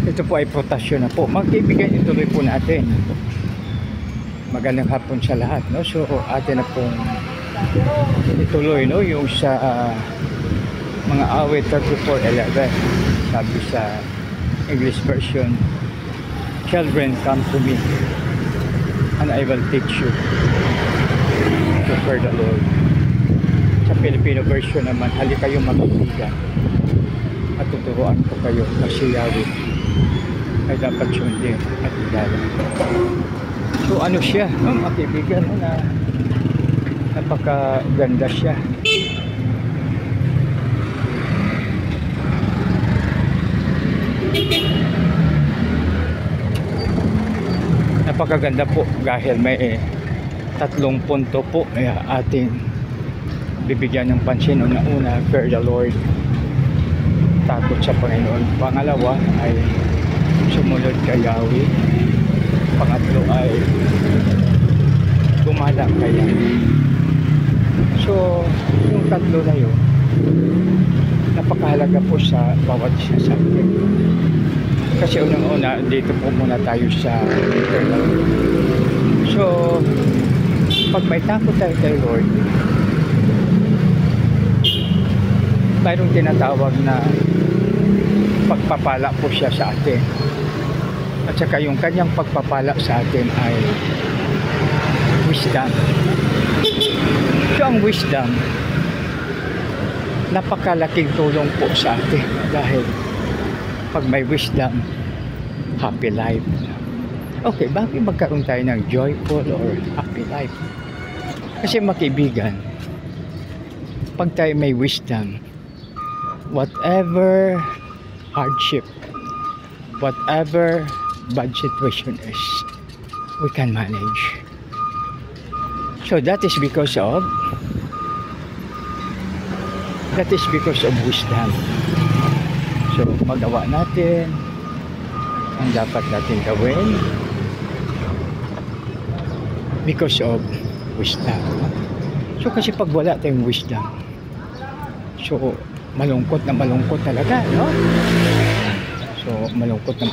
Ito po ay protasyon na po. Magkaibigan, ituloy po natin. Magandang hapon sa lahat, no? So atin na pong ituloy, no, yung sa mga awit 34:11. Sabi sa English version, "Children, come to me and I will teach you to fear the Lord." Sa Filipino version naman, halika kayong magkaibigan at tuturuan ko kayo kasi Yahweh ay dapat sundin at igalang. So ano siya, no, mga kaibigan, no, na napakaganda siya. Napakaganda po dahil may 3 punto po ay ating bibigyan ng pansin. Una, fear the Lord, takot sa Panginoon. Pangalawa ay sumunod kay Yahweh. Pangatlo ay gumala kay Yahweh. So yung tatlo na yun napakahalaga po sa bawat isa sa atin. Kasi unang-una dito po muna tayo sa eternal. So pag may takot tayo kay Lord, mayroong tinatawag na pagpapala po siya sa atin. At saka yung kanyang pagpapala sa atin ay wisdom. So ang wisdom, napakalaking tulong po sa atin dahil pag may wisdom, happy life. Okay, bakit magkaroon tayo ng joyful or happy life? Kasi makaibigan, pag tayo may wisdom, whatever hardship, whatever bad situation is, we can manage. So that is because of wisdom. So magawa natin ang dapat natin gawin because of wisdom. So kasi pag wala tayong wisdom, so malungkot talaga, no? So malungkot o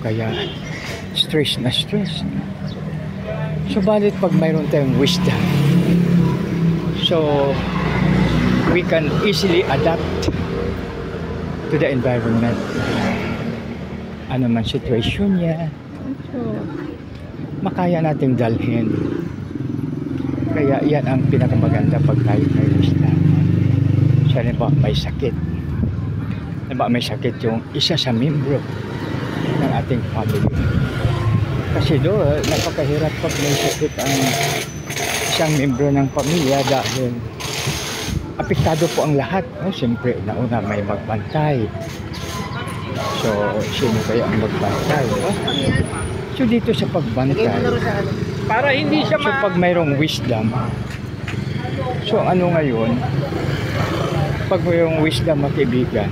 kaya stress. So balit pag mayroon tayong wisdom, so we can easily adapt to the environment. Ano man situation niya, so makaya nating dalhin. Kaya yan ang pinakamaganda pag tayo may wisdom. So may sakit. May sakit yung isa sa membro ng ating family. Kasi napakahirap pag may sakit ang isang membro ng pamilya dahil apektado po ang lahat. No? Siyempre, nauna may magbantay. So, sino kaya ang magbantay? No? So, dito sa pagbantay, para hindi siya so, pag mayroong wisdom, so ano ngayon, pag mayroong wisdom, makaibigan,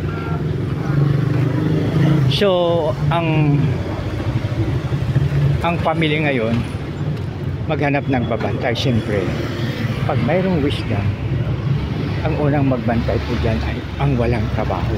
so, ang family ngayon, maghanap ng babantay. Siyempre, pag mayroong wisdom, ang unang magbantay po dyan ay ang walang trabaho.